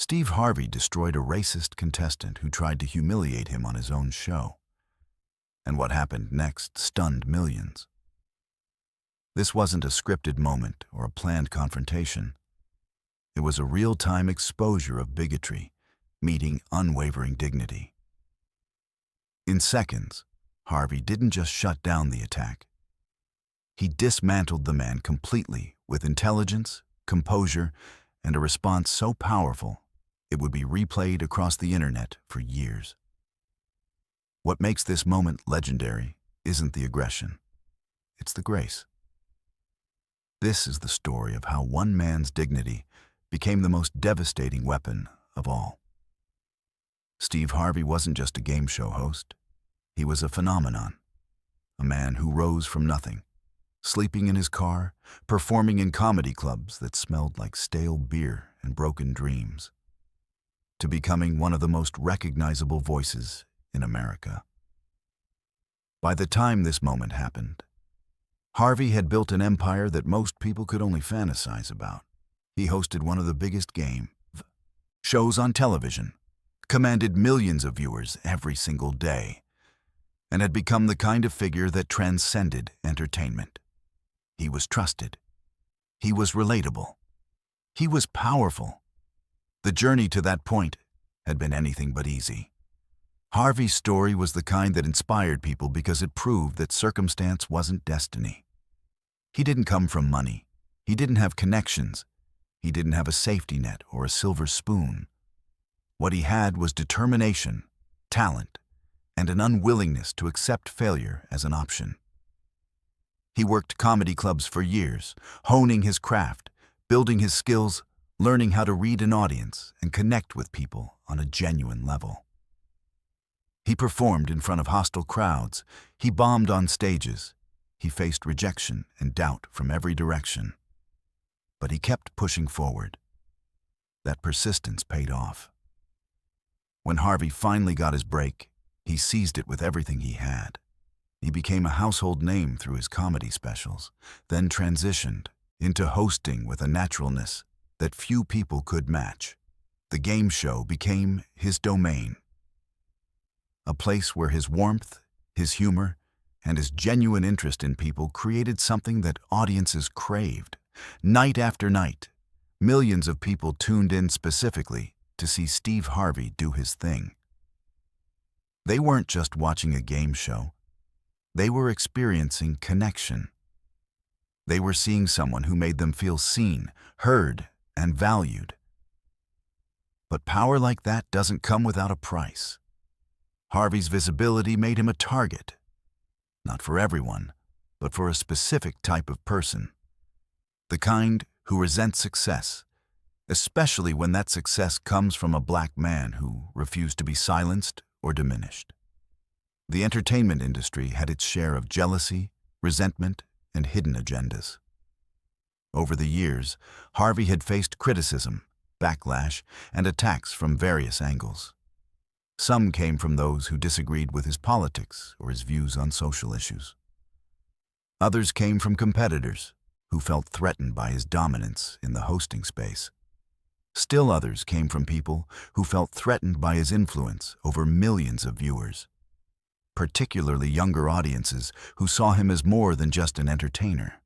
Steve Harvey destroyed a racist contestant who tried to humiliate him on his own show. And what happened next stunned millions. This wasn't a scripted moment or a planned confrontation. It was a real-time exposure of bigotry, meeting unwavering dignity. In seconds, Harvey didn't just shut down the attack. He dismantled the man completely with intelligence, composure, and a response so powerful it would be replayed across the internet for years. What makes this moment legendary isn't the aggression, it's the grace. This is the story of how one man's dignity became the most devastating weapon of all. Steve Harvey wasn't just a game show host. He was a phenomenon, a man who rose from nothing, sleeping in his car, performing in comedy clubs that smelled like stale beer and broken dreams, to becoming one of the most recognizable voices in America. By the time this moment happened, Harvey had built an empire that most people could only fantasize about. He hosted one of the biggest game shows on television, commanded millions of viewers every single day, and had become the kind of figure that transcended entertainment. He was trusted. He was relatable. He was powerful. The journey to that point had been anything but easy. Harvey's story was the kind that inspired people because it proved that circumstance wasn't destiny. He didn't come from money. He didn't have connections. He didn't have a safety net or a silver spoon. What he had was determination, talent, and an unwillingness to accept failure as an option. He worked comedy clubs for years, honing his craft, building his skills, learning how to read an audience and connect with people on a genuine level. He performed in front of hostile crowds. He bombed on stages. He faced rejection and doubt from every direction. But he kept pushing forward. That persistence paid off. When Harvey finally got his break, he seized it with everything he had. He became a household name through his comedy specials, then transitioned into hosting with a naturalness that few people could match. The game show became his domain, a place where his warmth, his humor, and his genuine interest in people created something that audiences craved. Night after night, millions of people tuned in specifically to see Steve Harvey do his thing. They weren't just watching a game show. They were experiencing connection. They were seeing someone who made them feel seen, heard, and valued. But power like that doesn't come without a price. Harvey's visibility made him a target. Not for everyone, but for a specific type of person. The kind who resents success, especially when that success comes from a black man who refused to be silenced or diminished. The entertainment industry had its share of jealousy, resentment, and hidden agendas. Over the years, Harvey had faced criticism, backlash, and attacks from various angles. Some came from those who disagreed with his politics or his views on social issues. Others came from competitors who felt threatened by his dominance in the hosting space. Still others came from people who felt threatened by his influence over millions of viewers, particularly younger audiences who saw him as more than just an entertainer.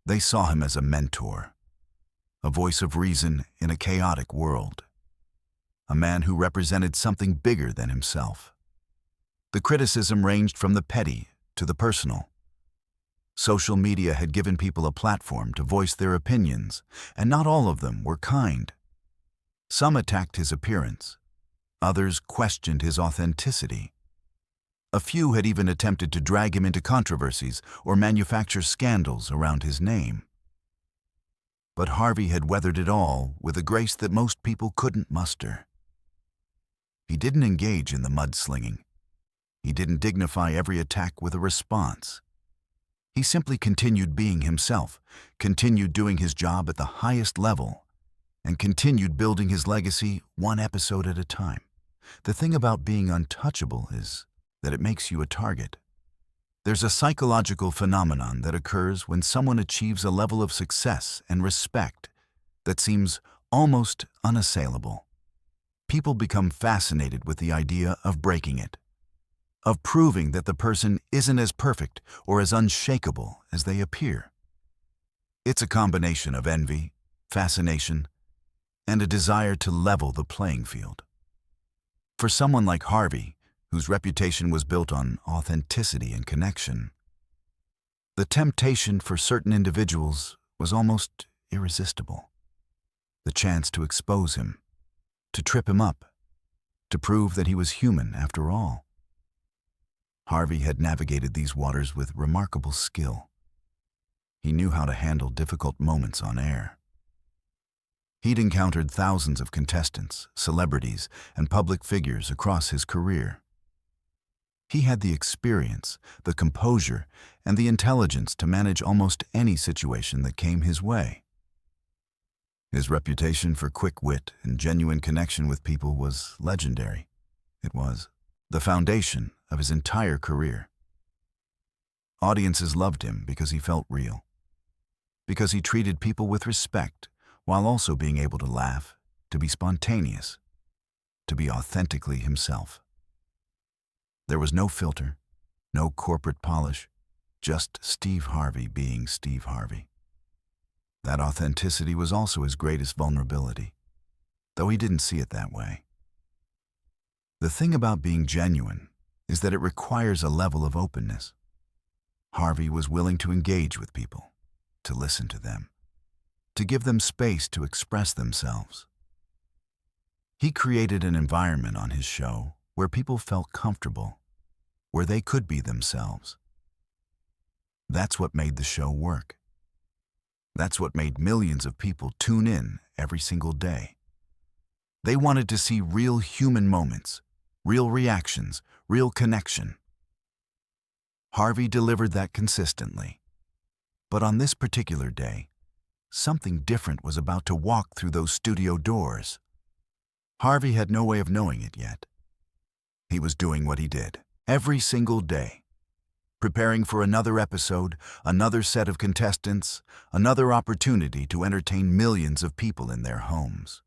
They saw him as a mentor, a voice of reason in a chaotic world, a man who represented something bigger than himself. The criticism ranged from the petty to the personal. Social media had given people a platform to voice their opinions, and not all of them were kind. Some attacked his appearance. Others questioned his authenticity. A few had even attempted to drag him into controversies or manufacture scandals around his name. But Harvey had weathered it all with a grace that most people couldn't muster. He didn't engage in the mudslinging. He didn't dignify every attack with a response. He simply continued being himself, continued doing his job at the highest level, and continued building his legacy one episode at a time. The thing about being untouchable is that it makes you a target. There's a psychological phenomenon that occurs when someone achieves a level of success and respect that seems almost unassailable. People become fascinated with the idea of breaking it, of proving that the person isn't as perfect or as unshakable as they appear. It's a combination of envy, fascination, and a desire to level the playing field. For someone like Harvey, whose reputation was built on authenticity and connection, the temptation for certain individuals was almost irresistible. The chance to expose him, to trip him up, to prove that he was human after all. Harvey had navigated these waters with remarkable skill. He knew how to handle difficult moments on air. He'd encountered thousands of contestants, celebrities, and public figures across his career. He had the experience, the composure, and the intelligence to manage almost any situation that came his way. His reputation for quick wit and genuine connection with people was legendary. It was the foundation of his entire career. Audiences loved him because he felt real, because he treated people with respect while also being able to laugh, to be spontaneous, to be authentically himself. There was no filter, no corporate polish, just Steve Harvey being Steve Harvey. That authenticity was also his greatest vulnerability, though he didn't see it that way. The thing about being genuine is that it requires a level of openness. Harvey was willing to engage with people, to listen to them, to give them space to express themselves. He created an environment on his show where people felt comfortable, where they could be themselves. That's what made the show work. That's what made millions of people tune in every single day. They wanted to see real human moments, real reactions, real connection. Harvey delivered that consistently. But on this particular day, something different was about to walk through those studio doors. Harvey had no way of knowing it yet. He was doing what he did every single day, preparing for another episode, another set of contestants, another opportunity to entertain millions of people in their homes.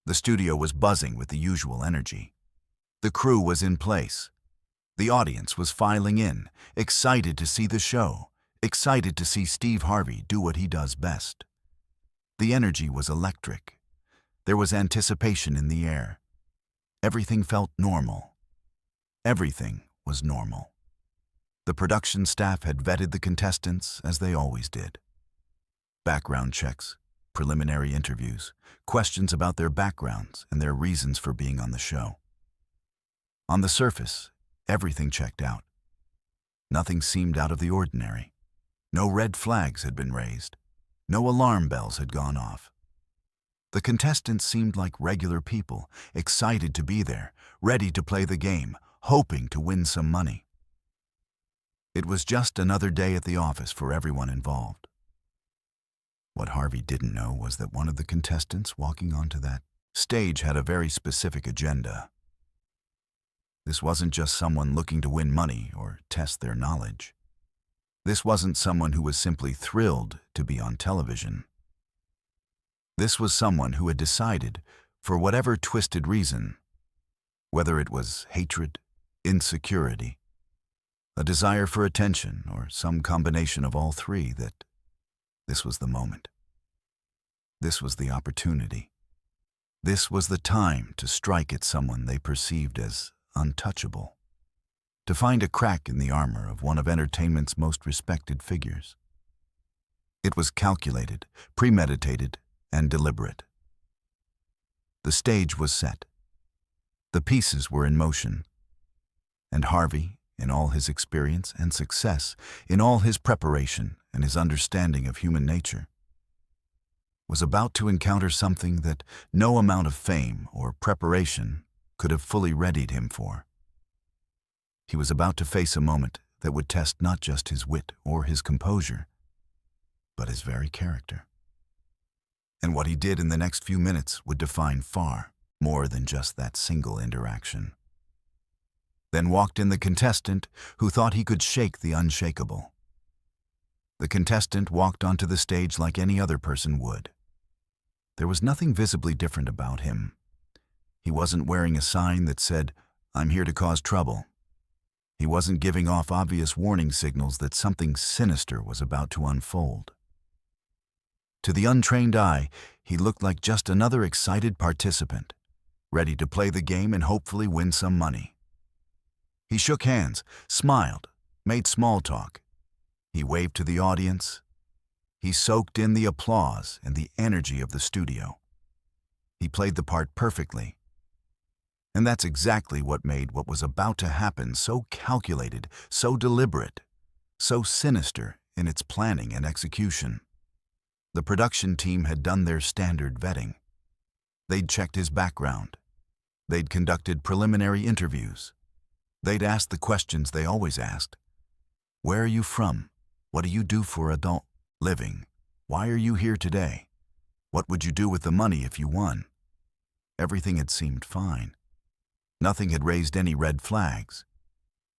The studio was buzzing with the usual energy. The crew was in place. The audience was filing in, excited to see the show, excited to see Steve Harvey do what he does best. The energy was electric. There was anticipation in the air. Everything felt normal. Everything was normal. The production staff had vetted the contestants as they always did. Background checks, preliminary interviews, questions about their backgrounds and their reasons for being on the show. On the surface, everything checked out. Nothing seemed out of the ordinary. No red flags had been raised. No alarm bells had gone off. The contestants seemed like regular people, excited to be there, ready to play the game, hoping to win some money. It was just another day at the office for everyone involved. What Harvey didn't know was that one of the contestants walking onto that stage had a very specific agenda. This wasn't just someone looking to win money or test their knowledge. This wasn't someone who was simply thrilled to be on television. This was someone who had decided, for whatever twisted reason, whether it was hatred, insecurity, a desire for attention, or some combination of all three, that this was the moment. This was the opportunity. This was the time to strike at someone they perceived as untouchable, to find a crack in the armor of one of entertainment's most respected figures. It was calculated, premeditated, and deliberate. The stage was set. The pieces were in motion. And Harvey, in all his experience and success, in all his preparation and his understanding of human nature, was about to encounter something that no amount of fame or preparation could have fully readied him for. He was about to face a moment that would test not just his wit or his composure, but his very character. And what he did in the next few minutes would define far more than just that single interaction. Then walked in the contestant who thought he could shake the unshakable. The contestant walked onto the stage like any other person would. There was nothing visibly different about him. He wasn't wearing a sign that said, "I'm here to cause trouble." He wasn't giving off obvious warning signals that something sinister was about to unfold. To the untrained eye, he looked like just another excited participant, ready to play the game and hopefully win some money. He shook hands, smiled, made small talk. He waved to the audience. He soaked in the applause and the energy of the studio. He played the part perfectly. And that's exactly what made what was about to happen so calculated, so deliberate, so sinister in its planning and execution. The production team had done their standard vetting. They'd checked his background. They'd conducted preliminary interviews. They'd asked the questions they always asked. Where are you from? What do you do for adult living? Why are you here today? What would you do with the money if you won? Everything had seemed fine. Nothing had raised any red flags.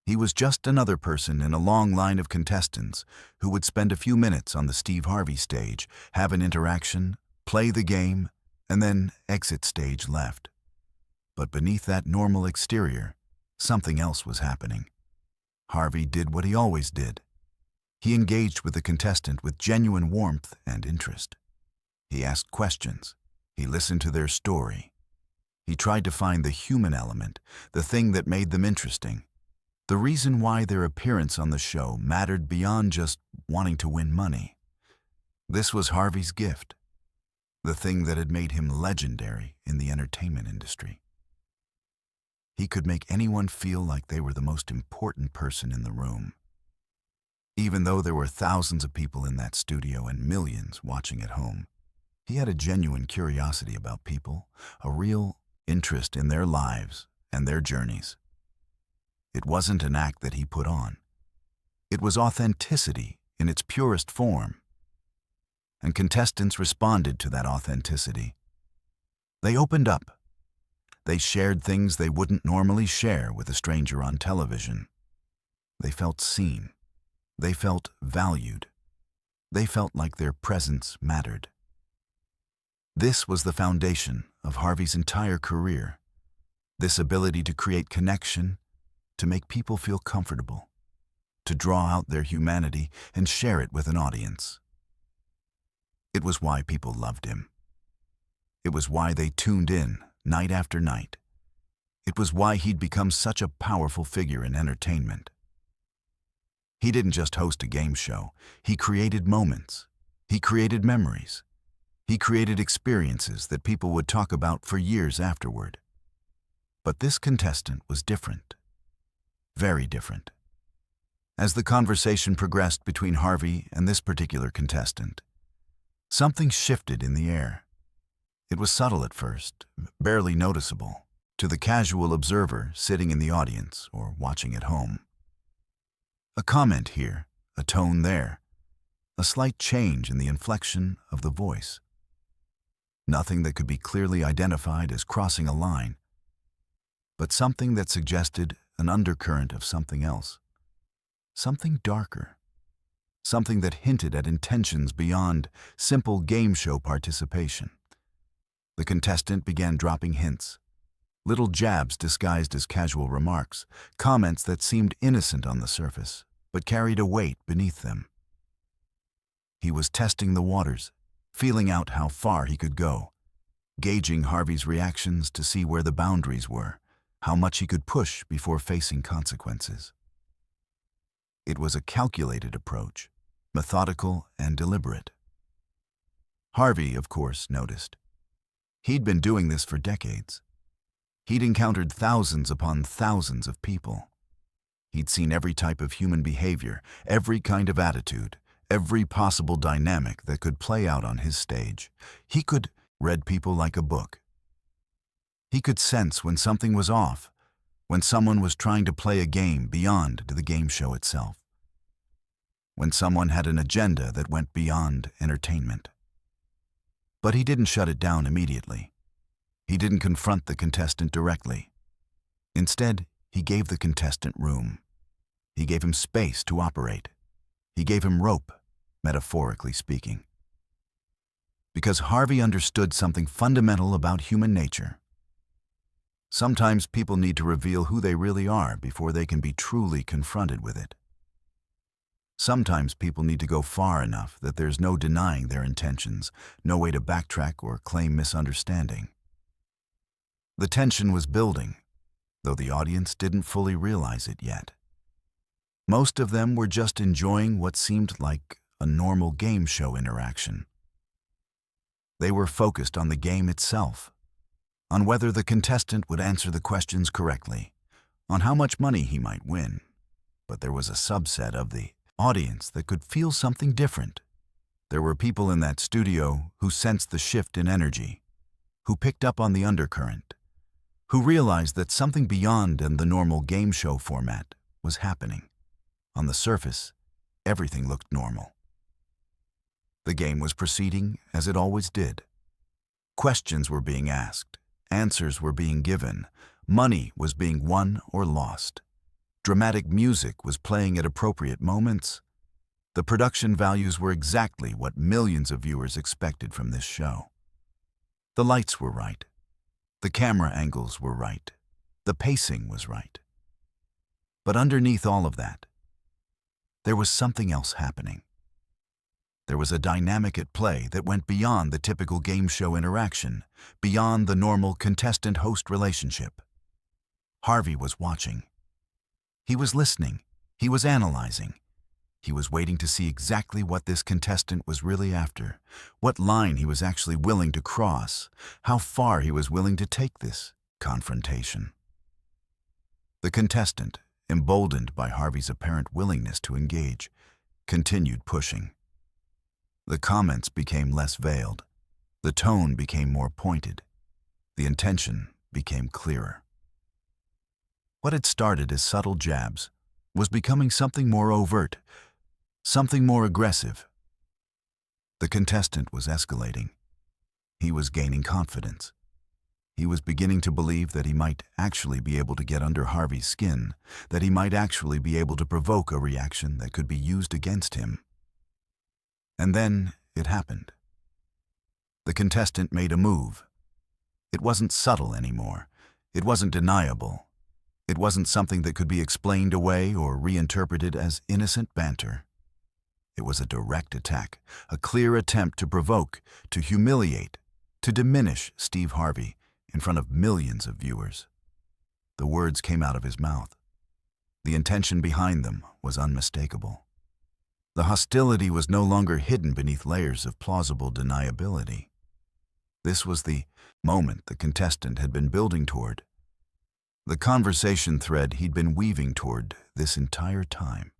He was just another person in a long line of contestants who would spend a few minutes on the Steve Harvey stage, have an interaction, play the game, and then exit stage left. But beneath that normal exterior, something else was happening. Harvey did what he always did. He engaged with the contestant with genuine warmth and interest. He asked questions. He listened to their story. He tried to find the human element, the thing that made them interesting, the reason why their appearance on the show mattered beyond just wanting to win money. This was Harvey's gift, the thing that had made him legendary in the entertainment industry. He could make anyone feel like they were the most important person in the room. Even though there were thousands of people in that studio and millions watching at home, he had a genuine curiosity about people, a real interest in their lives and their journeys. It wasn't an act that he put on. It was authenticity in its purest form. And contestants responded to that authenticity. They opened up. They shared things they wouldn't normally share with a stranger on television. They felt seen. They felt valued. They felt like their presence mattered. This was the foundation of Harvey's entire career. This ability to create connection, to make people feel comfortable, to draw out their humanity and share it with an audience. It was why people loved him. It was why they tuned in night after night. It was why he'd become such a powerful figure in entertainment. He didn't just host a game show. He created moments. He created memories. He created experiences that people would talk about for years afterward. But this contestant was different. Very different. As the conversation progressed between Harvey and this particular contestant, something shifted in the air. It was subtle at first, barely noticeable, to the casual observer sitting in the audience or watching at home. A comment here, a tone there, a slight change in the inflection of the voice. Nothing that could be clearly identified as crossing a line, but something that suggested an undercurrent of something else, something darker, something that hinted at intentions beyond simple game show participation. The contestant began dropping hints, little jabs disguised as casual remarks, comments that seemed innocent on the surface, but carried a weight beneath them. He was testing the waters, feeling out how far he could go, gauging Harvey's reactions to see where the boundaries were, how much he could push before facing consequences. It was a calculated approach, methodical and deliberate. Harvey, of course, noticed. He'd been doing this for decades. He'd encountered thousands upon thousands of people. He'd seen every type of human behavior, every kind of attitude, every possible dynamic that could play out on his stage. He could read people like a book. He could sense when something was off, when someone was trying to play a game beyond the game show itself, when someone had an agenda that went beyond entertainment. But he didn't shut it down immediately. He didn't confront the contestant directly. Instead, he gave the contestant room. He gave him space to operate. He gave him rope, metaphorically speaking. Because Harvey understood something fundamental about human nature. Sometimes people need to reveal who they really are before they can be truly confronted with it. Sometimes people need to go far enough that there's no denying their intentions, no way to backtrack or claim misunderstanding. The tension was building, though the audience didn't fully realize it yet. Most of them were just enjoying what seemed like a normal game show interaction. They were focused on the game itself, on whether the contestant would answer the questions correctly, on how much money he might win. But there was a subset of the audience that could feel something different. There were people in that studio who sensed the shift in energy, who picked up on the undercurrent, who realized that something beyond the normal game show format was happening. On the surface, everything looked normal. The game was proceeding as it always did. Questions were being asked, answers were being given, money was being won or lost. Dramatic music was playing at appropriate moments. The production values were exactly what millions of viewers expected from this show. The lights were right. The camera angles were right. The pacing was right. But underneath all of that, there was something else happening. There was a dynamic at play that went beyond the typical game show interaction, beyond the normal contestant-host relationship. Harvey was watching. He was listening. He was analyzing. He was waiting to see exactly what this contestant was really after, what line he was actually willing to cross, how far he was willing to take this confrontation. The contestant, emboldened by Harvey's apparent willingness to engage, continued pushing. The comments became less veiled. The tone became more pointed. The intention became clearer. What had started as subtle jabs was becoming something more overt, something more aggressive. The contestant was escalating. He was gaining confidence. He was beginning to believe that he might actually be able to get under Harvey's skin, that he might actually be able to provoke a reaction that could be used against him. And then it happened. The contestant made a move. It wasn't subtle anymore. It wasn't deniable. It wasn't something that could be explained away or reinterpreted as innocent banter. It was a direct attack, a clear attempt to provoke, to humiliate, to diminish Steve Harvey in front of millions of viewers. The words came out of his mouth. The intention behind them was unmistakable. The hostility was no longer hidden beneath layers of plausible deniability. This was the moment the contestant had been building toward, the conversation thread he'd been weaving toward this entire time.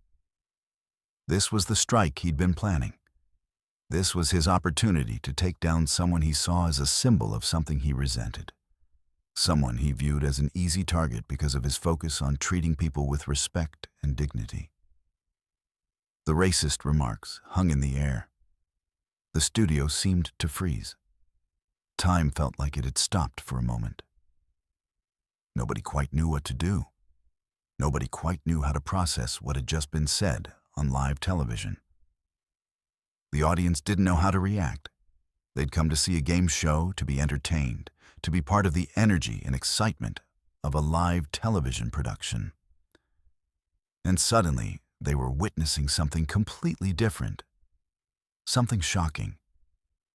This was the strike he'd been planning. This was his opportunity to take down someone he saw as a symbol of something he resented, someone he viewed as an easy target because of his focus on treating people with respect and dignity. The racist remarks hung in the air. The studio seemed to freeze. Time felt like it had stopped for a moment. Nobody quite knew what to do. Nobody quite knew how to process what had just been said on live television. The audience didn't know how to react. They'd come to see a game show, to be entertained, to be part of the energy and excitement of a live television production. And suddenly, they were witnessing something completely different. Something shocking.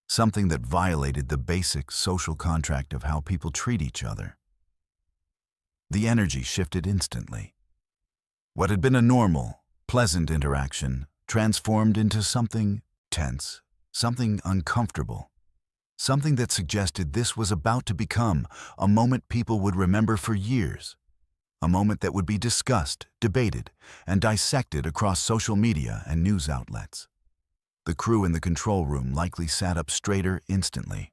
Something that violated the basic social contract of how people treat each other. The energy shifted instantly. What had been a normal, pleasant interaction transformed into something tense, something uncomfortable, something that suggested this was about to become a moment people would remember for years, a moment that would be discussed, debated, and dissected across social media and news outlets. The crew in the control room likely sat up straighter instantly.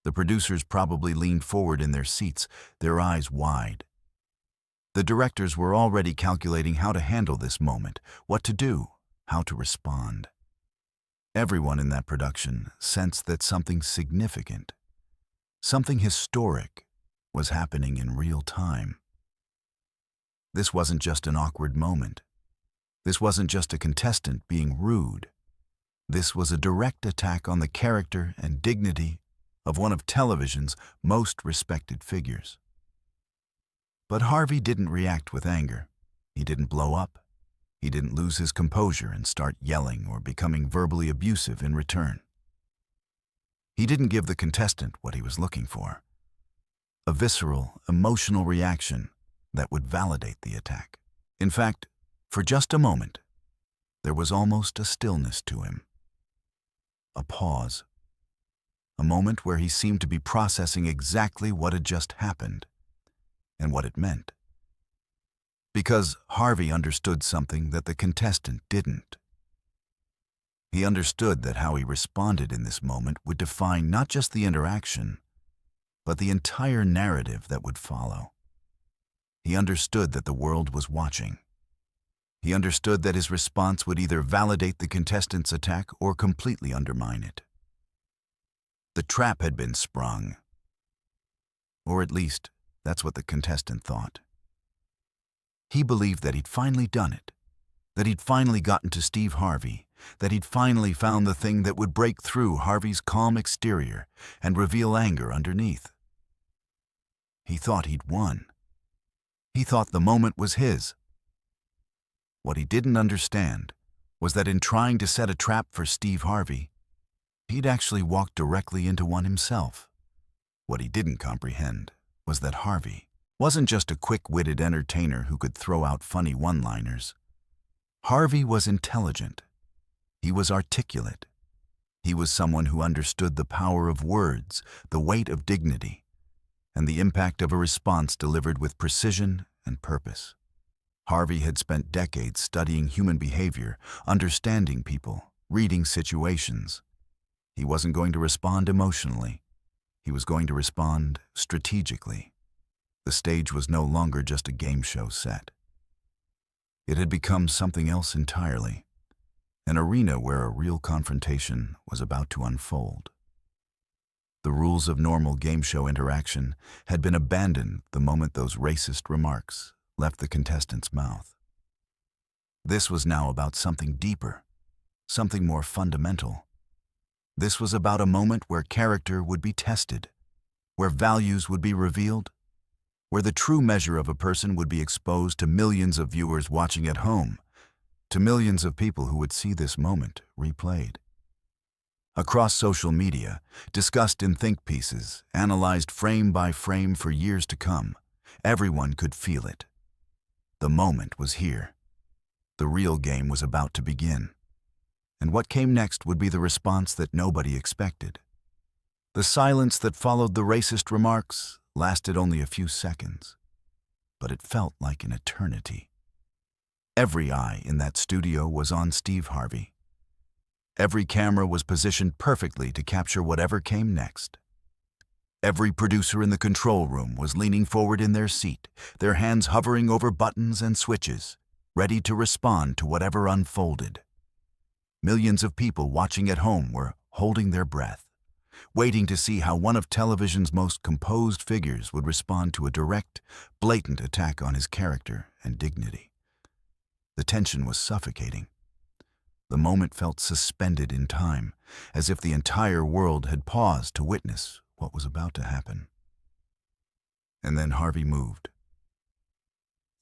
The producers probably leaned forward in their seats, their eyes wide. The directors were already calculating how to handle this moment, what to do, how to respond. Everyone in that production sensed that something significant, something historic, was happening in real time. This wasn't just an awkward moment. This wasn't just a contestant being rude. This was a direct attack on the character and dignity of one of television's most respected figures. But Harvey didn't react with anger. He didn't blow up. He didn't lose his composure and start yelling or becoming verbally abusive in return. He didn't give the contestant what he was looking for: a visceral, emotional reaction that would validate the attack. In fact, for just a moment, there was almost a stillness to him. A pause. A moment where he seemed to be processing exactly what had just happened and what it meant. Because Harvey understood something that the contestant didn't. He understood that how he responded in this moment would define not just the interaction, but the entire narrative that would follow. He understood that the world was watching. He understood that his response would either validate the contestant's attack or completely undermine it. The trap had been sprung. Or at least, that's what the contestant thought. He believed that he'd finally done it, that he'd finally gotten to Steve Harvey, that he'd finally found the thing that would break through Harvey's calm exterior and reveal anger underneath. He thought he'd won. He thought the moment was his. What he didn't understand was that in trying to set a trap for Steve Harvey, he'd actually walked directly into one himself. What he didn't comprehend was that Harvey wasn't just a quick-witted entertainer who could throw out funny one-liners. Harvey was intelligent. He was articulate. He was someone who understood the power of words, the weight of dignity, and the impact of a response delivered with precision and purpose. Harvey had spent decades studying human behavior, understanding people, reading situations. He wasn't going to respond emotionally. He was going to respond strategically. The stage was no longer just a game show set. It had become something else entirely, an arena where a real confrontation was about to unfold. The rules of normal game show interaction had been abandoned the moment those racist remarks left the contestant's mouth. This was now about something deeper, something more fundamental. This was about a moment where character would be tested, where values would be revealed, where the true measure of a person would be exposed to millions of viewers watching at home, to millions of people who would see this moment replayed. Across social media, discussed in think pieces, analyzed frame by frame for years to come, everyone could feel it. The moment was here. The real game was about to begin. And what came next would be the response that nobody expected. The silence that followed the racist remarks lasted only a few seconds, but it felt like an eternity. Every eye in that studio was on Steve Harvey. Every camera was positioned perfectly to capture whatever came next. Every producer in the control room was leaning forward in their seat, their hands hovering over buttons and switches, ready to respond to whatever unfolded. Millions of people watching at home were holding their breath, waiting to see how one of television's most composed figures would respond to a direct, blatant attack on his character and dignity. The tension was suffocating. The moment felt suspended in time, as if the entire world had paused to witness what was about to happen. And then Harvey moved.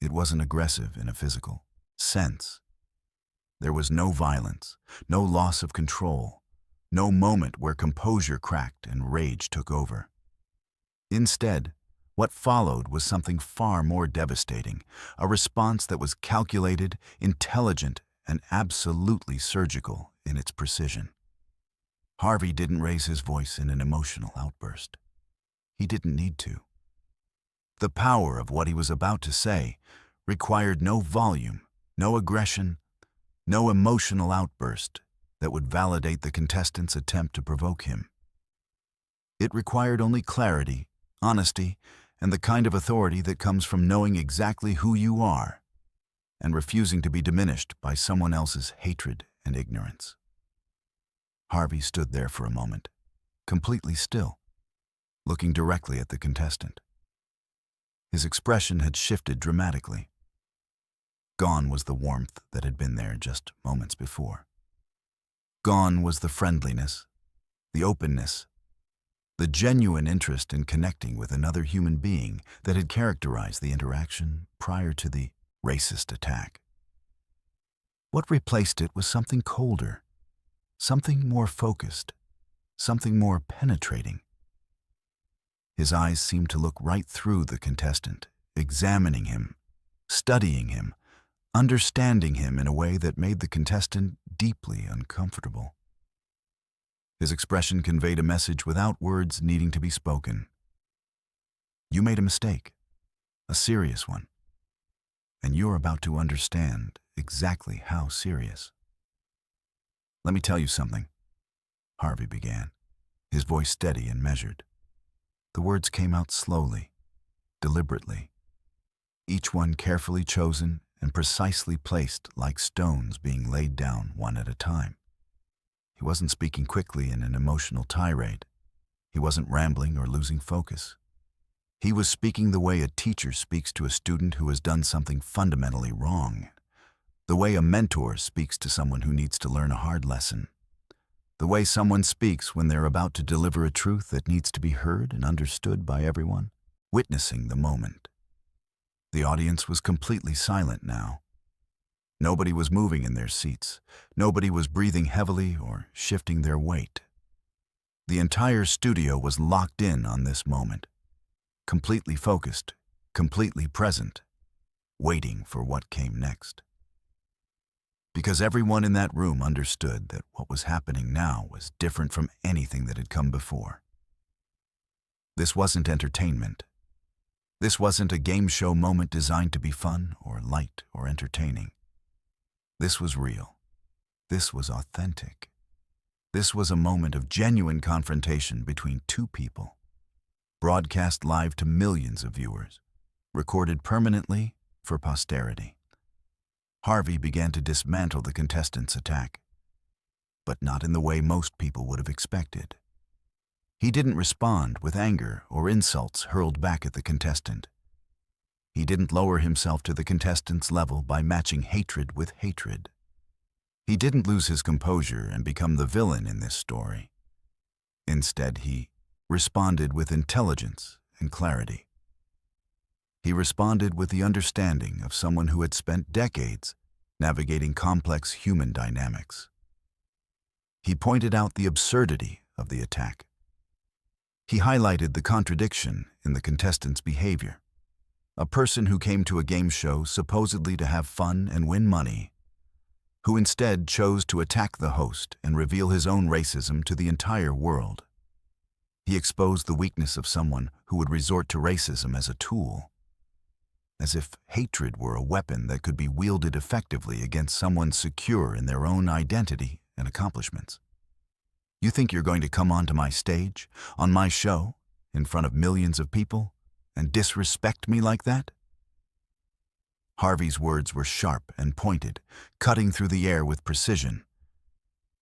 It wasn't aggressive in a physical sense. There was no violence, no loss of control, no moment where composure cracked and rage took over. Instead, what followed was something far more devastating, a response that was calculated, intelligent, and absolutely surgical in its precision. Harvey didn't raise his voice in an emotional outburst. He didn't need to. The power of what he was about to say required no volume, no aggression, no emotional outburst that would validate the contestant's attempt to provoke him. It required only clarity, honesty, and the kind of authority that comes from knowing exactly who you are and refusing to be diminished by someone else's hatred and ignorance. Harvey stood there for a moment, completely still, looking directly at the contestant. His expression had shifted dramatically. Gone was the warmth that had been there just moments before. Gone was the friendliness, the openness, the genuine interest in connecting with another human being that had characterized the interaction prior to the racist attack. What replaced it was something colder, something more focused, something more penetrating. His eyes seemed to look right through the contestant, examining him, studying him, understanding him in a way that made the contestant deeply uncomfortable. His expression conveyed a message without words needing to be spoken. You made a mistake, a serious one, and you're about to understand exactly how serious. Let me tell you something, Harvey began, his voice steady and measured. The words came out slowly, deliberately, each one carefully chosen and precisely placed like stones being laid down one at a time. He wasn't speaking quickly in an emotional tirade. He wasn't rambling or losing focus. He was speaking the way a teacher speaks to a student who has done something fundamentally wrong, the way a mentor speaks to someone who needs to learn a hard lesson, the way someone speaks when they're about to deliver a truth that needs to be heard and understood by everyone, witnessing the moment. The audience was completely silent now. Nobody was moving in their seats. Nobody was breathing heavily or shifting their weight. The entire studio was locked in on this moment, completely focused, completely present, waiting for what came next. Because everyone in that room understood that what was happening now was different from anything that had come before. This wasn't entertainment. This wasn't a game show moment designed to be fun or light or entertaining. This was real. This was authentic. This was a moment of genuine confrontation between two people, broadcast live to millions of viewers, recorded permanently for posterity. Harvey began to dismantle the contestant's attack, but not in the way most people would have expected. He didn't respond with anger or insults hurled back at the contestant. He didn't lower himself to the contestant's level by matching hatred with hatred. He didn't lose his composure and become the villain in this story. Instead, he responded with intelligence and clarity. He responded with the understanding of someone who had spent decades navigating complex human dynamics. He pointed out the absurdity of the attack. He highlighted the contradiction in the contestant's behavior. A person who came to a game show supposedly to have fun and win money, who instead chose to attack the host and reveal his own racism to the entire world. He exposed the weakness of someone who would resort to racism as a tool, as if hatred were a weapon that could be wielded effectively against someone secure in their own identity and accomplishments. You think you're going to come onto my stage, on my show, in front of millions of people, and disrespect me like that? Harvey's words were sharp and pointed, cutting through the air with precision,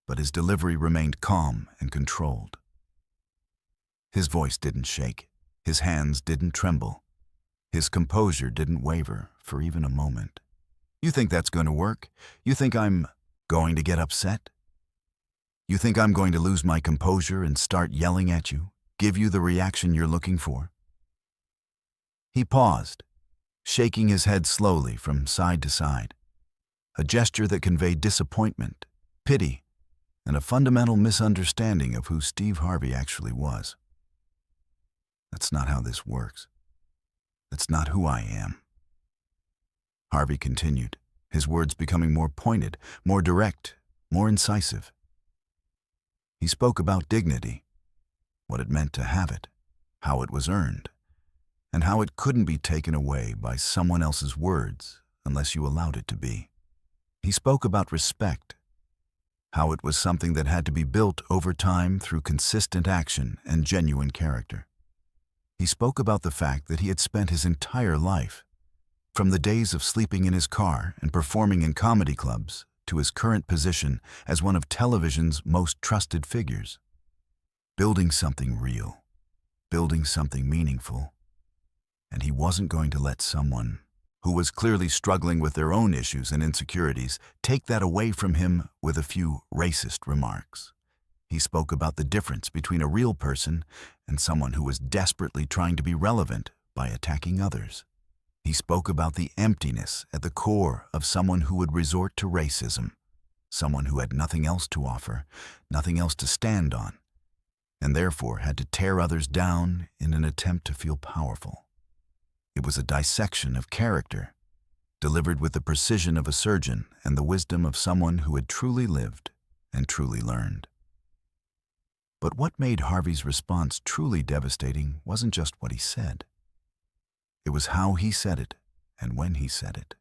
but his delivery remained calm and controlled. His voice didn't shake, his hands didn't tremble, his composure didn't waver for even a moment. You think that's going to work? You think I'm going to get upset? You think I'm going to lose my composure and start yelling at you, give you the reaction you're looking for? He paused, shaking his head slowly from side to side, a gesture that conveyed disappointment, pity, and a fundamental misunderstanding of who Steve Harvey actually was. That's not how this works. That's not who I am. Harvey continued, his words becoming more pointed, more direct, more incisive. He spoke about dignity, what it meant to have it, how it was earned, and how it couldn't be taken away by someone else's words unless you allowed it to be. He spoke about respect, how it was something that had to be built over time through consistent action and genuine character. He spoke about the fact that he had spent his entire life, from the days of sleeping in his car and performing in comedy clubs to his current position as one of television's most trusted figures, building something real, building something meaningful, and he wasn't going to let someone who was clearly struggling with their own issues and insecurities, take that away from him with a few racist remarks. He spoke about the difference between a real person and someone who was desperately trying to be relevant by attacking others. He spoke about the emptiness at the core of someone who would resort to racism, someone who had nothing else to offer, nothing else to stand on, and therefore had to tear others down in an attempt to feel powerful. It was a dissection of character, delivered with the precision of a surgeon and the wisdom of someone who had truly lived and truly learned. But what made Harvey's response truly devastating wasn't just what he said. It was how he said it and when he said it.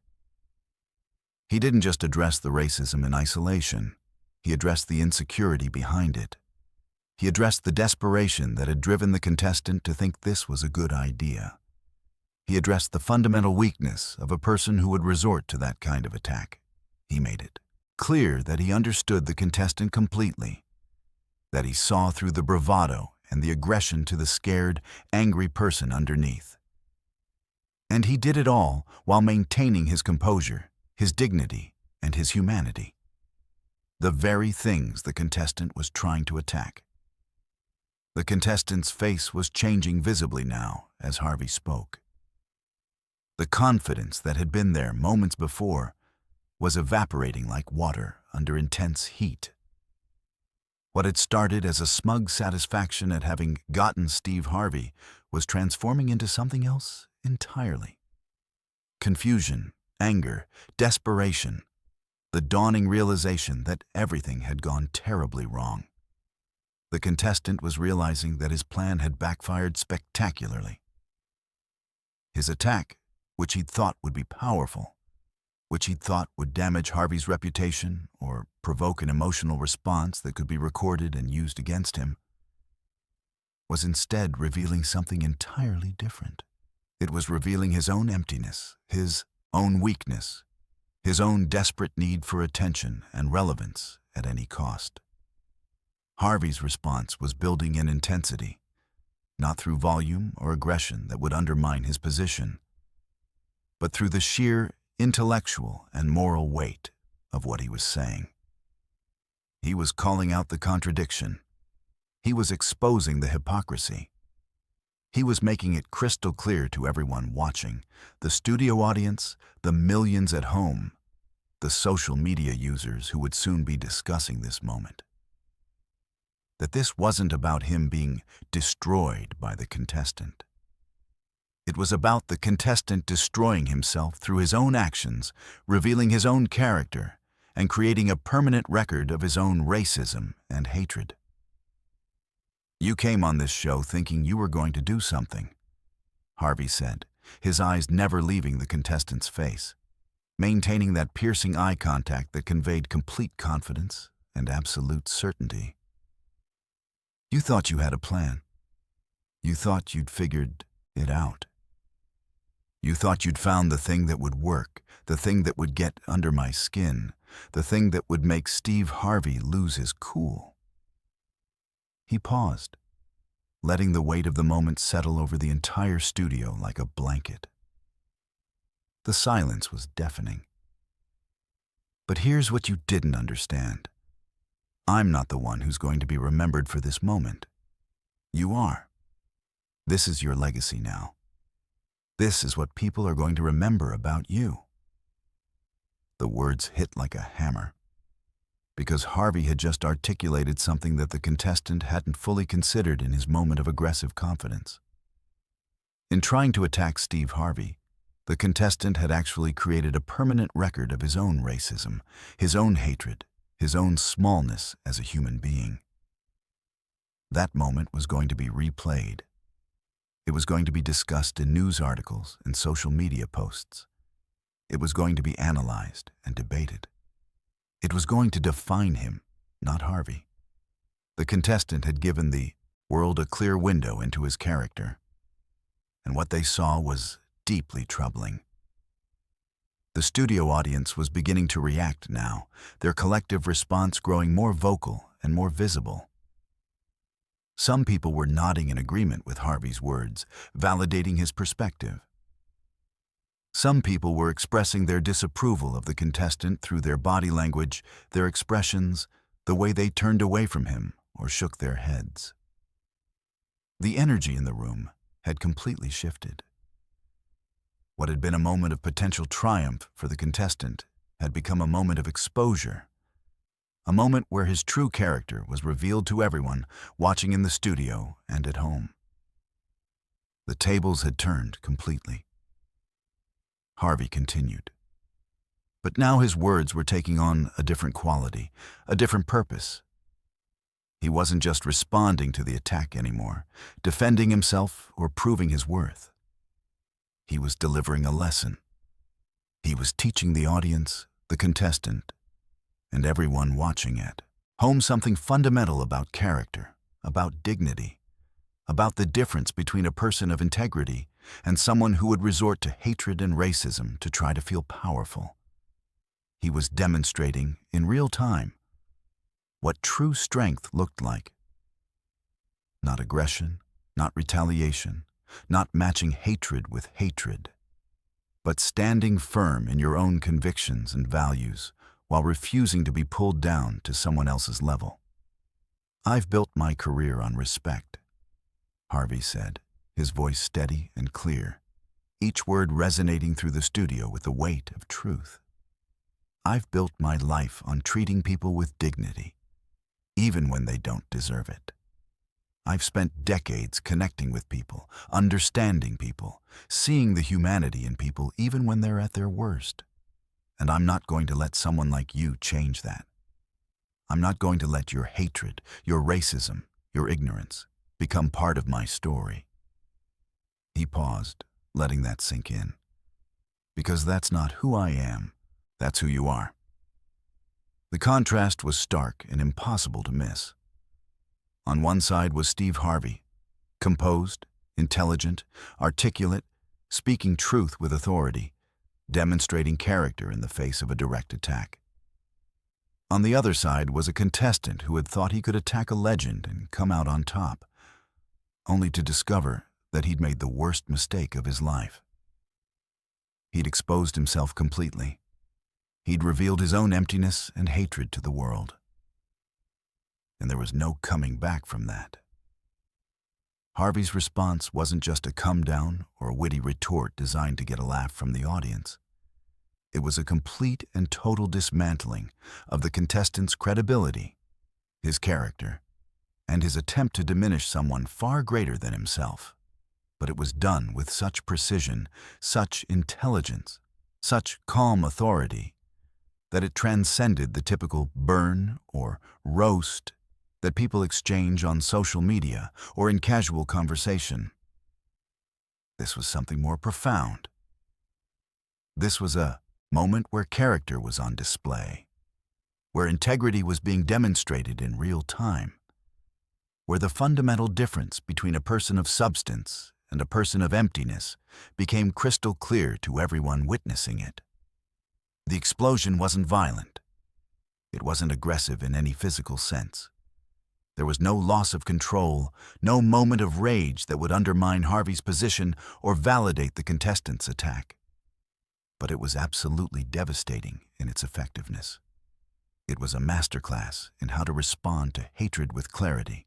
He didn't just address the racism in isolation. He addressed the insecurity behind it. He addressed the desperation that had driven the contestant to think this was a good idea. He addressed the fundamental weakness of a person who would resort to that kind of attack. He made it clear that he understood the contestant completely, that he saw through the bravado and the aggression to the scared, angry person underneath. And he did it all while maintaining his composure, his dignity, and his humanity. The very things the contestant was trying to attack. The contestant's face was changing visibly now as Harvey spoke. The confidence that had been there moments before was evaporating like water under intense heat. What had started as a smug satisfaction at having gotten Steve Harvey was transforming into something else entirely. Confusion, anger, desperation, the dawning realization that everything had gone terribly wrong. The contestant was realizing that his plan had backfired spectacularly. His attack, which he'd thought would be powerful, which he'd thought would damage Harvey's reputation or provoke an emotional response that could be recorded and used against him, was instead revealing something entirely different. It was revealing his own emptiness, his own weakness, his own desperate need for attention and relevance at any cost. Harvey's response was building in intensity, not through volume or aggression that would undermine his position, but through the sheer intellectual and moral weight of what he was saying. He was calling out the contradiction. He was exposing the hypocrisy. He was making it crystal clear to everyone watching, the studio audience, the millions at home, the social media users who would soon be discussing this moment, that this wasn't about him being destroyed by the contestant. It was about the contestant destroying himself through his own actions, revealing his own character, and creating a permanent record of his own racism and hatred. "You came on this show thinking you were going to do something," Harvey said, his eyes never leaving the contestant's face, maintaining that piercing eye contact that conveyed complete confidence and absolute certainty. "You thought you had a plan. You thought you'd figured it out. You thought you'd found the thing that would work, the thing that would get under my skin, the thing that would make Steve Harvey lose his cool." He paused, letting the weight of the moment settle over the entire studio like a blanket. The silence was deafening. "But here's what you didn't understand. I'm not the one who's going to be remembered for this moment. You are. This is your legacy now. This is what people are going to remember about you." The words hit like a hammer, because Harvey had just articulated something that the contestant hadn't fully considered in his moment of aggressive confidence. In trying to attack Steve Harvey, the contestant had actually created a permanent record of his own racism, his own hatred, his own smallness as a human being. That moment was going to be replayed. It was going to be discussed in news articles and social media posts. It was going to be analyzed and debated. It was going to define him, not Harvey. The contestant had given the world a clear window into his character, and what they saw was deeply troubling. The studio audience was beginning to react now, their collective response growing more vocal and more visible. Some people were nodding in agreement with Harvey's words, validating his perspective. Some people were expressing their disapproval of the contestant through their body language, their expressions, the way they turned away from him or shook their heads. The energy in the room had completely shifted. What had been a moment of potential triumph for the contestant had become a moment of exposure, a moment where his true character was revealed to everyone watching in the studio and at home. The tables had turned completely. Harvey continued. But now his words were taking on a different quality, a different purpose. He wasn't just responding to the attack anymore, defending himself or proving his worth. He was delivering a lesson. He was teaching the audience, the contestant, and everyone watching at home something fundamental about character, about dignity, about the difference between a person of integrity and someone who would resort to hatred and racism to try to feel powerful. He was demonstrating, in real time, what true strength looked like. Not aggression, not retaliation, not matching hatred with hatred, but standing firm in your own convictions and values while refusing to be pulled down to someone else's level. "I've built my career on respect," Harvey said, his voice steady and clear, each word resonating through the studio with the weight of truth. "I've built my life on treating people with dignity, even when they don't deserve it. I've spent decades connecting with people, understanding people, seeing the humanity in people even when they're at their worst. And I'm not going to let someone like you change that. I'm not going to let your hatred, your racism, your ignorance become part of my story." He paused, letting that sink in. "Because that's not who I am, that's who you are." The contrast was stark and impossible to miss. On one side was Steve Harvey, composed, intelligent, articulate, speaking truth with authority, demonstrating character in the face of a direct attack. On the other side was a contestant who had thought he could attack a legend and come out on top, only to discover that he'd made the worst mistake of his life. He'd exposed himself completely. He'd revealed his own emptiness and hatred to the world. And there was no coming back from that. Harvey's response wasn't just a come-down or a witty retort designed to get a laugh from the audience. It was a complete and total dismantling of the contestant's credibility, his character, and his attempt to diminish someone far greater than himself. But it was done with such precision, such intelligence, such calm authority, that it transcended the typical burn or roast that people exchange on social media or in casual conversation. This was something more profound. This was a moment where character was on display, where integrity was being demonstrated in real time, where the fundamental difference between a person of substance and a person of emptiness became crystal clear to everyone witnessing it. The explosion wasn't violent. It wasn't aggressive in any physical sense. There was no loss of control, no moment of rage that would undermine Harvey's position or validate the contestant's attack. But it was absolutely devastating in its effectiveness. It was a masterclass in how to respond to hatred with clarity,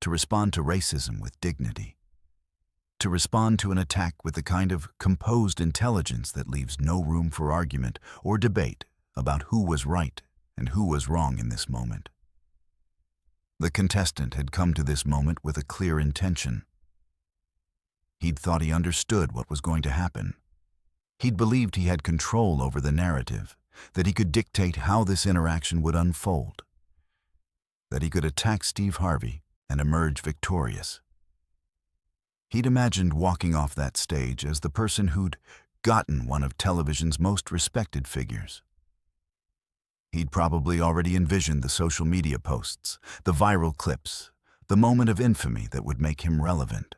to respond to racism with dignity, to respond to an attack with the kind of composed intelligence that leaves no room for argument or debate about who was right and who was wrong in this moment. The contestant had come to this moment with a clear intention. He'd thought he understood what was going to happen. He'd believed he had control over the narrative, that he could dictate how this interaction would unfold, that he could attack Steve Harvey and emerge victorious. He'd imagined walking off that stage as the person who'd gotten one of television's most respected figures. He'd probably already envisioned the social media posts, the viral clips, the moment of infamy that would make him relevant.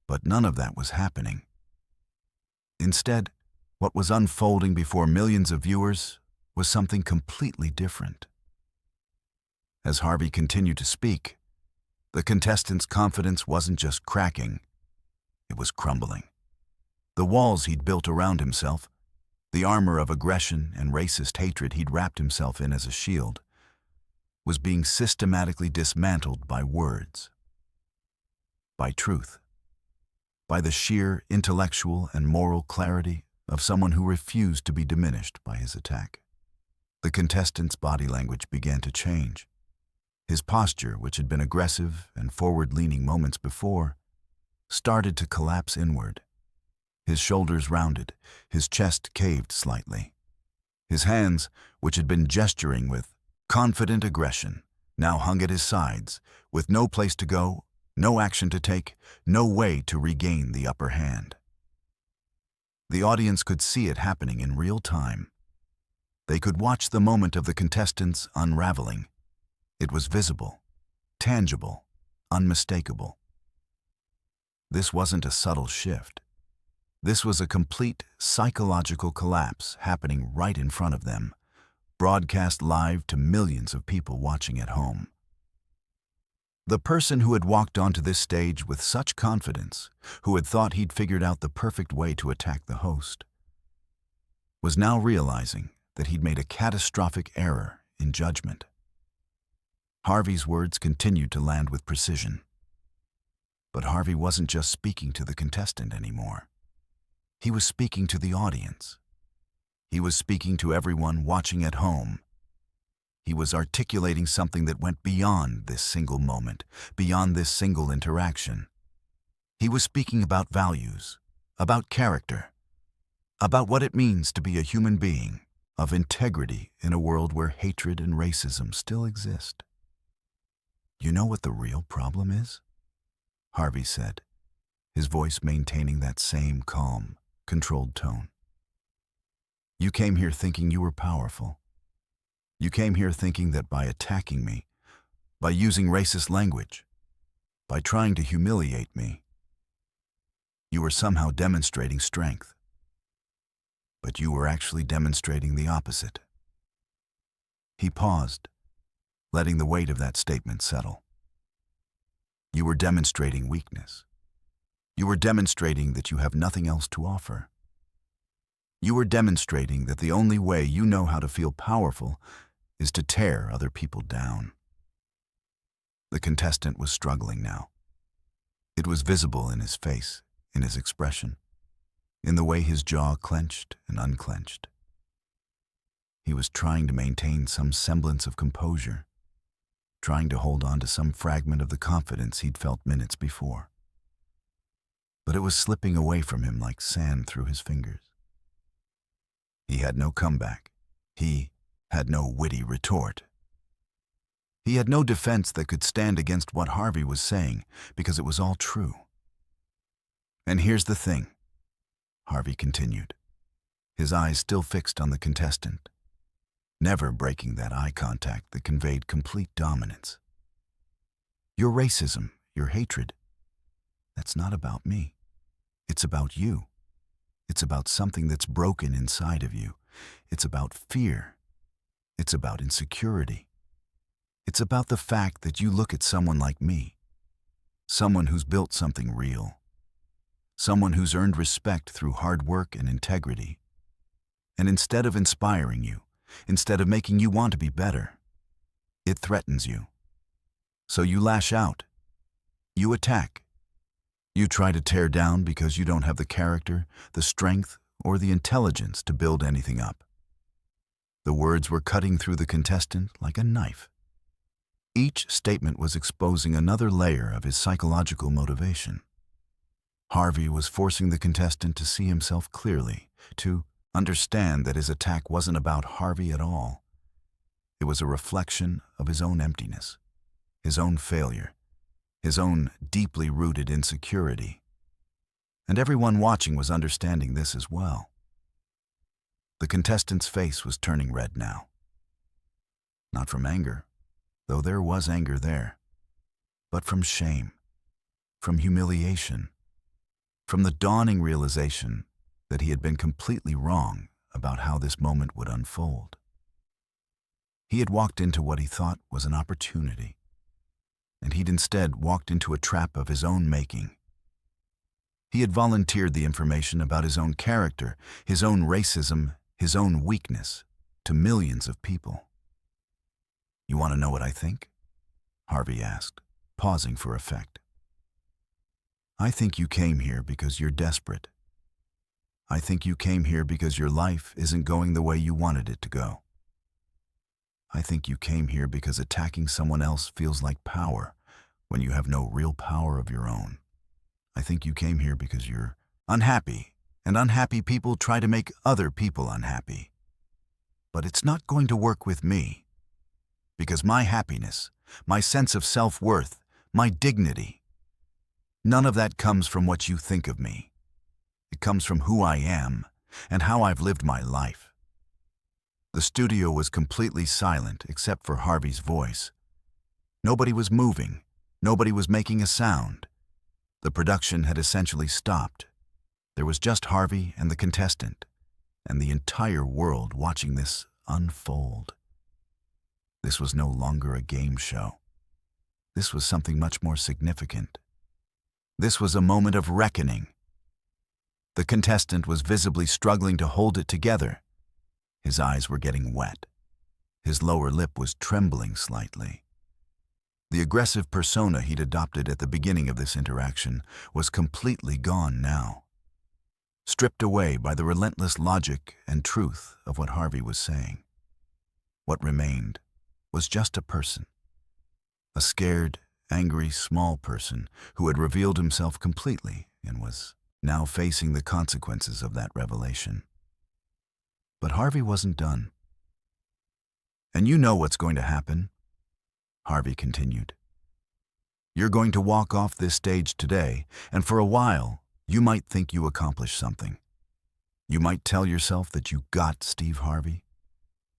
But none of that was happening. Instead, what was unfolding before millions of viewers was something completely different. As Harvey continued to speak, the contestant's confidence wasn't just cracking, it was crumbling. The walls he'd built around himself, the armor of aggression and racist hatred he'd wrapped himself in as a shield, was being systematically dismantled by words, by truth, by the sheer intellectual and moral clarity of someone who refused to be diminished by his attack. The contestant's body language began to change. His posture, which had been aggressive and forward-leaning moments before, started to collapse inward. His shoulders rounded, his chest caved slightly. His hands, which had been gesturing with confident aggression, now hung at his sides, with no place to go, no action to take, no way to regain the upper hand. The audience could see it happening in real time. They could watch the moment of the contestant's unraveling. It was visible, tangible, unmistakable. This wasn't a subtle shift. This was a complete psychological collapse happening right in front of them, broadcast live to millions of people watching at home. The person who had walked onto this stage with such confidence, who had thought he'd figured out the perfect way to attack the host, was now realizing that he'd made a catastrophic error in judgment. Harvey's words continued to land with precision. But Harvey wasn't just speaking to the contestant anymore. He was speaking to the audience. He was speaking to everyone watching at home. He was articulating something that went beyond this single moment, beyond this single interaction. He was speaking about values, about character, about what it means to be a human being, of integrity in a world where hatred and racism still exist. "You know what the real problem is?" Harvey said, his voice maintaining that same calm, controlled tone. "You came here thinking you were powerful. You came here thinking that by attacking me, by using racist language, by trying to humiliate me, you were somehow demonstrating strength. But you were actually demonstrating the opposite." He paused, letting the weight of that statement settle. "You were demonstrating weakness. You were demonstrating that you have nothing else to offer. You were demonstrating that the only way you know how to feel powerful is to tear other people down." The contestant was struggling now. It was visible in his face, in his expression, in the way his jaw clenched and unclenched. He was trying to maintain some semblance of composure, trying to hold on to some fragment of the confidence he'd felt minutes before. But it was slipping away from him like sand through his fingers. He had no comeback. He had no witty retort. He had no defense that could stand against what Harvey was saying, because it was all true. "And here's the thing," Harvey continued, his eyes still fixed on the contestant, never breaking that eye contact that conveyed complete dominance. "Your racism, your hatred, that's not about me. It's about you. It's about something that's broken inside of you. It's about fear. It's about insecurity. It's about the fact that you look at someone like me, someone who's built something real, someone who's earned respect through hard work and integrity. And instead of inspiring you, instead of making you want to be better, it threatens you. So you lash out. You attack. You try to tear down because you don't have the character, the strength, or the intelligence to build anything up." The words were cutting through the contestant like a knife. Each statement was exposing another layer of his psychological motivation. Harvey was forcing the contestant to see himself clearly, to understand that his attack wasn't about Harvey at all. It was a reflection of his own emptiness, his own failure, his own deeply rooted insecurity. And everyone watching was understanding this as well. The contestant's face was turning red now. Not from anger, though there was anger there, but from shame, from humiliation, from the dawning realization that he had been completely wrong about how this moment would unfold. He had walked into what he thought was an opportunity, and he'd instead walked into a trap of his own making. He had volunteered the information about his own character, his own racism, his own weakness, to millions of people. "You want to know what I think?" Harvey asked, pausing for effect. "I think you came here because you're desperate. I think you came here because your life isn't going the way you wanted it to go. I think you came here because attacking someone else feels like power when you have no real power of your own. I think you came here because you're unhappy, and unhappy people try to make other people unhappy. But it's not going to work with me, because my happiness, my sense of self-worth, my dignity, none of that comes from what you think of me. It comes from who I am and how I've lived my life." The studio was completely silent except for Harvey's voice. Nobody was moving. Nobody was making a sound. The production had essentially stopped. There was just Harvey and the contestant, and the entire world watching this unfold. This was no longer a game show. This was something much more significant. This was a moment of reckoning. The contestant was visibly struggling to hold it together. His eyes were getting wet. His lower lip was trembling slightly. The aggressive persona he'd adopted at the beginning of this interaction was completely gone now, stripped away by the relentless logic and truth of what Harvey was saying. What remained was just a person, a scared, angry, small person who had revealed himself completely and was now facing the consequences of that revelation. But Harvey wasn't done. "And you know what's going to happen," Harvey continued. "You're going to walk off this stage today, and for a while, you might think you accomplished something. You might tell yourself that you got Steve Harvey.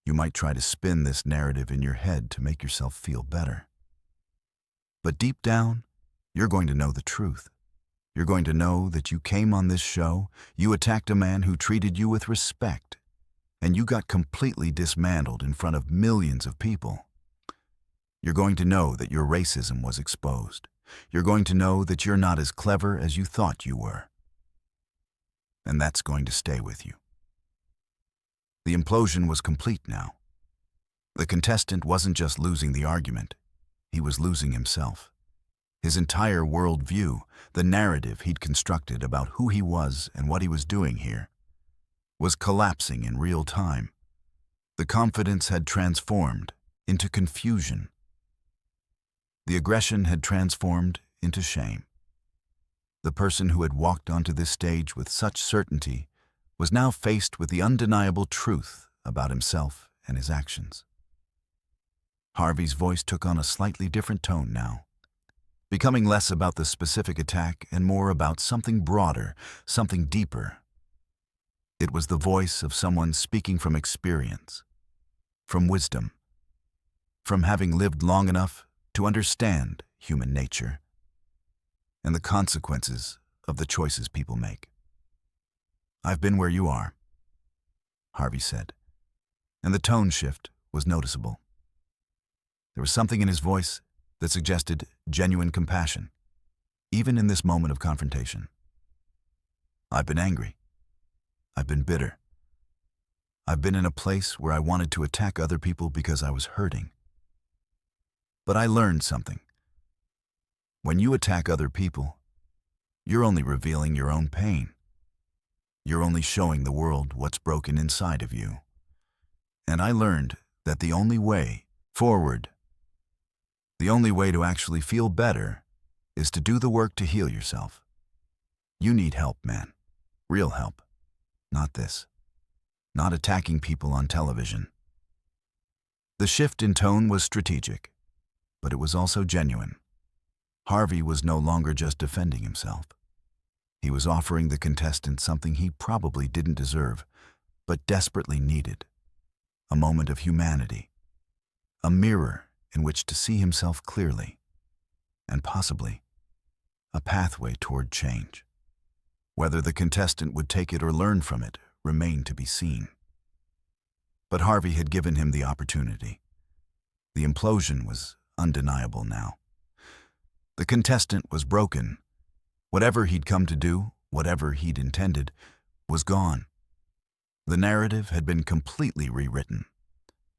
You might try to spin this narrative in your head to make yourself feel better. But deep down, you're going to know the truth. You're going to know that you came on this show, you attacked a man who treated you with respect, and you got completely dismantled in front of millions of people. You're going to know that your racism was exposed. You're going to know that you're not as clever as you thought you were. And that's going to stay with you." The implosion was complete now. The contestant wasn't just losing the argument, he was losing himself. His entire worldview, the narrative he'd constructed about who he was and what he was doing here, was collapsing in real time. The confidence had transformed into confusion. The aggression had transformed into shame. The person who had walked onto this stage with such certainty was now faced with the undeniable truth about himself and his actions. Harvey's voice took on a slightly different tone now, becoming less about the specific attack and more about something broader, something deeper. It was the voice of someone speaking from experience, from wisdom, from having lived long enough to understand human nature and the consequences of the choices people make. "I've been where you are," Harvey said, and the tone shift was noticeable. There was something in his voice that suggested genuine compassion, even in this moment of confrontation. "I've been angry. I've been bitter. I've been in a place where I wanted to attack other people because I was hurting. But I learned something. When you attack other people, you're only revealing your own pain. You're only showing the world what's broken inside of you. And I learned that the only way forward, the only way to actually feel better, is to do the work to heal yourself. You need help, man. Real help. Not this. Not attacking people on television." The shift in tone was strategic, but it was also genuine. Harvey was no longer just defending himself. He was offering the contestant something he probably didn't deserve, but desperately needed. A moment of humanity. A mirror in which to see himself clearly. And possibly a pathway toward change. Whether the contestant would take it or learn from it remained to be seen. But Harvey had given him the opportunity. The implosion was undeniable now. The contestant was broken. Whatever he'd come to do whatever he'd intended, was gone. The narrative had been completely rewritten,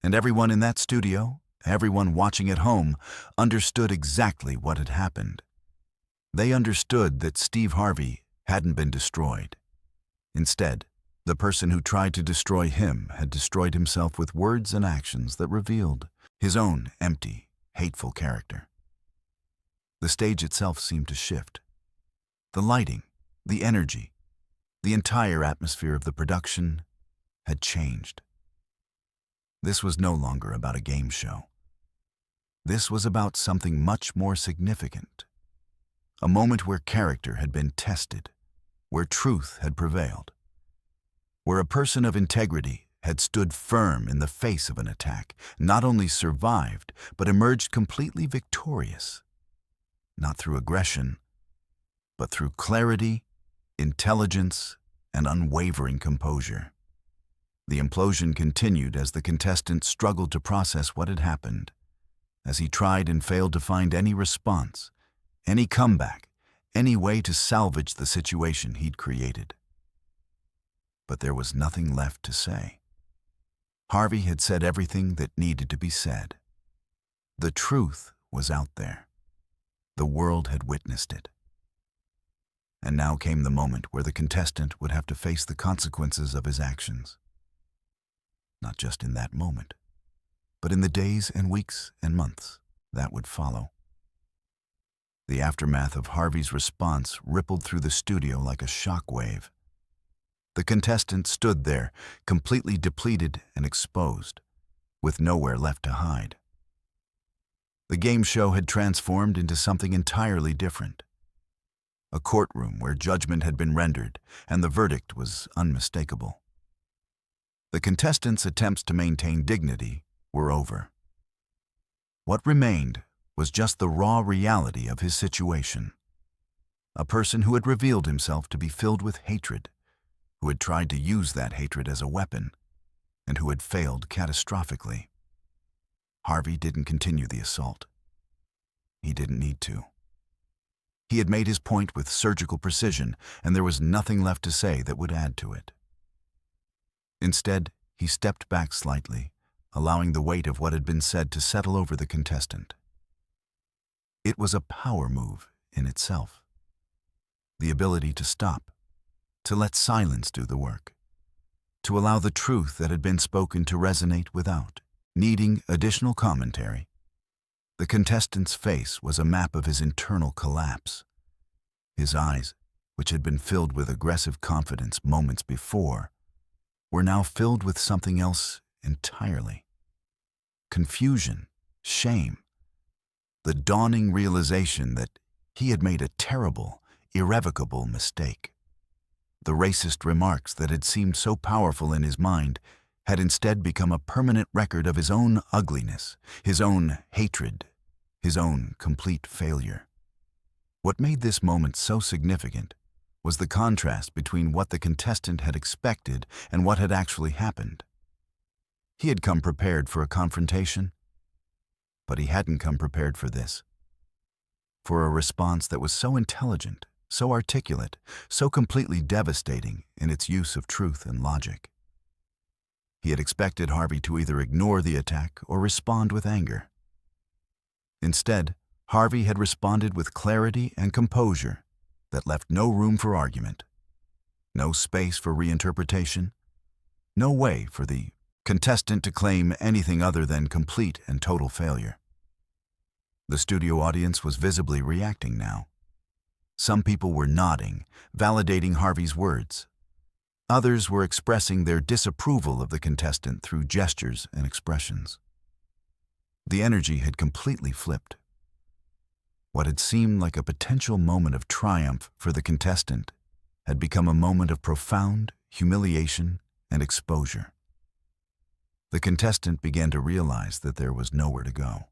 and everyone in that studio, everyone watching at home, understood exactly what had happened. They understood that Steve Harvey hadn't been destroyed. Instead, the person who tried to destroy him had destroyed himself with words and actions that revealed his own empty, hateful character. The stage itself seemed to shift. The lighting, the energy, the entire atmosphere of the production had changed. This was no longer about a game show. This was about something much more significant. A moment where character had been tested, where truth had prevailed, where a person of integrity had stood firm in the face of an attack, not only survived, but emerged completely victorious, not through aggression, but through clarity, intelligence, and unwavering composure. The implosion continued as the contestant struggled to process what had happened, as he tried and failed to find any response, any comeback, any way to salvage the situation he'd created. But there was nothing left to say. Harvey had said everything that needed to be said. The truth was out there. The world had witnessed it. And now came the moment where the contestant would have to face the consequences of his actions. Not just in that moment, but in the days and weeks and months that would follow. The aftermath of Harvey's response rippled through the studio like a shock wave. The contestant stood there, completely depleted and exposed, with nowhere left to hide. The game show had transformed into something entirely different. A courtroom where judgment had been rendered and the verdict was unmistakable. The contestant's attempts to maintain dignity were over. What remained was just the raw reality of his situation. A person who had revealed himself to be filled with hatred, who had tried to use that hatred as a weapon, and who had failed catastrophically. Harvey didn't continue the assault. He didn't need to. He had made his point with surgical precision, and there was nothing left to say that would add to it. Instead, he stepped back slightly, allowing the weight of what had been said to settle over the contestant. It was a power move in itself. The ability to stop, to let silence do the work, to allow the truth that had been spoken to resonate without needing additional commentary. The contestant's face was a map of his internal collapse. His eyes, which had been filled with aggressive confidence moments before, were now filled with something else entirely. Confusion, shame, the dawning realization that he had made a terrible, irrevocable mistake. The racist remarks that had seemed so powerful in his mind had instead become a permanent record of his own ugliness, his own hatred, his own complete failure. What made this moment so significant was the contrast between what the contestant had expected and what had actually happened. He had come prepared for a confrontation, but he hadn't come prepared for this. For a response that was so intelligent, so articulate, so completely devastating in its use of truth and logic. He had expected Harvey to either ignore the attack or respond with anger. Instead, Harvey had responded with clarity and composure that left no room for argument, no space for reinterpretation, no way for the contestant to claim anything other than complete and total failure. The studio audience was visibly reacting now. Some people were nodding, validating Harvey's words. Others were expressing their disapproval of the contestant through gestures and expressions. The energy had completely flipped. What had seemed like a potential moment of triumph for the contestant had become a moment of profound humiliation and exposure. The contestant began to realize that there was nowhere to go.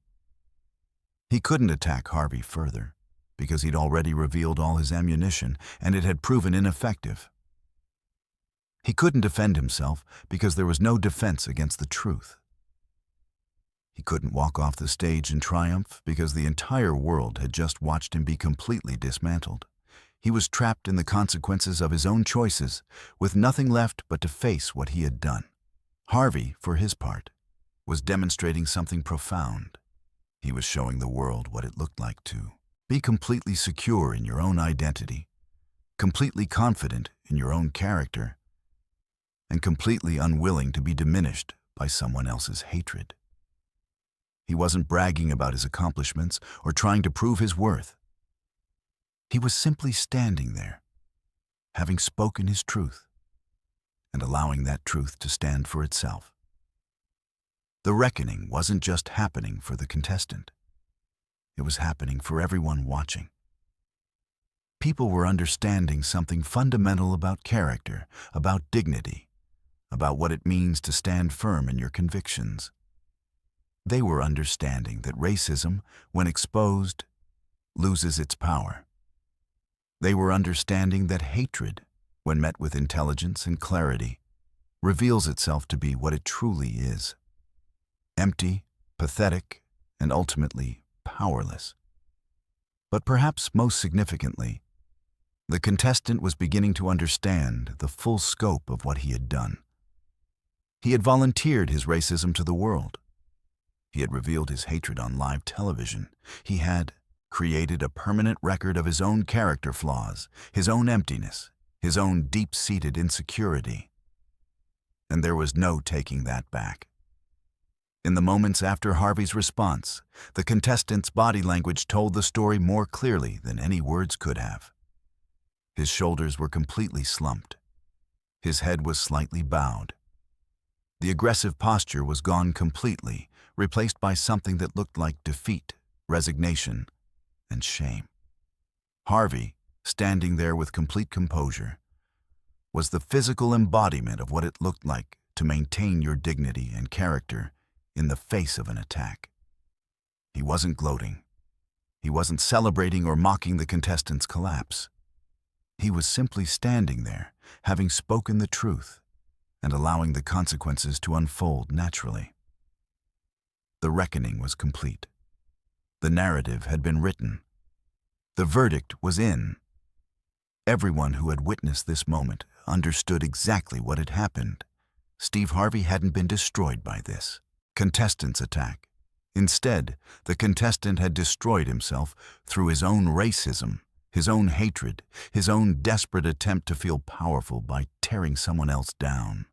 He couldn't attack Harvey further because he'd already revealed all his ammunition and it had proven ineffective. He couldn't defend himself because there was no defense against the truth. He couldn't walk off the stage in triumph because the entire world had just watched him be completely dismantled. He was trapped in the consequences of his own choices, with nothing left but to face what he had done. Harvey, for his part, was demonstrating something profound. He was showing the world what it looked like to be completely secure in your own identity, completely confident in your own character, and completely unwilling to be diminished by someone else's hatred. He wasn't bragging about his accomplishments or trying to prove his worth. He was simply standing there, having spoken his truth, and allowing that truth to stand for itself. The reckoning wasn't just happening for the contestant. It was happening for everyone watching. People were understanding something fundamental about character, about dignity, about what it means to stand firm in your convictions. They were understanding that racism, when exposed, loses its power. They were understanding that hatred, when met with intelligence and clarity, reveals itself to be what it truly is: empty, pathetic, and ultimately powerless. But perhaps most significantly, the contestant was beginning to understand the full scope of what he had done. He had volunteered his racism to the world. He had revealed his hatred on live television. He had created a permanent record of his own character flaws, his own emptiness, his own deep-seated insecurity. And there was no taking that back. In the moments after Harvey's response, the contestant's body language told the story more clearly than any words could have. His shoulders were completely slumped. His head was slightly bowed. The aggressive posture was gone completely, replaced by something that looked like defeat, resignation, and shame. Harvey, standing there with complete composure, was the physical embodiment of what it looked like to maintain your dignity and character in the face of an attack. He wasn't gloating. He wasn't celebrating or mocking the contestant's collapse. He was simply standing there, having spoken the truth, and allowing the consequences to unfold naturally. The reckoning was complete. The narrative had been written. The verdict was in. Everyone who had witnessed this moment understood exactly what had happened. Steve Harvey hadn't been destroyed by this contestant's attack. Instead, the contestant had destroyed himself through his own racism, his own hatred, his own desperate attempt to feel powerful by tearing someone else down.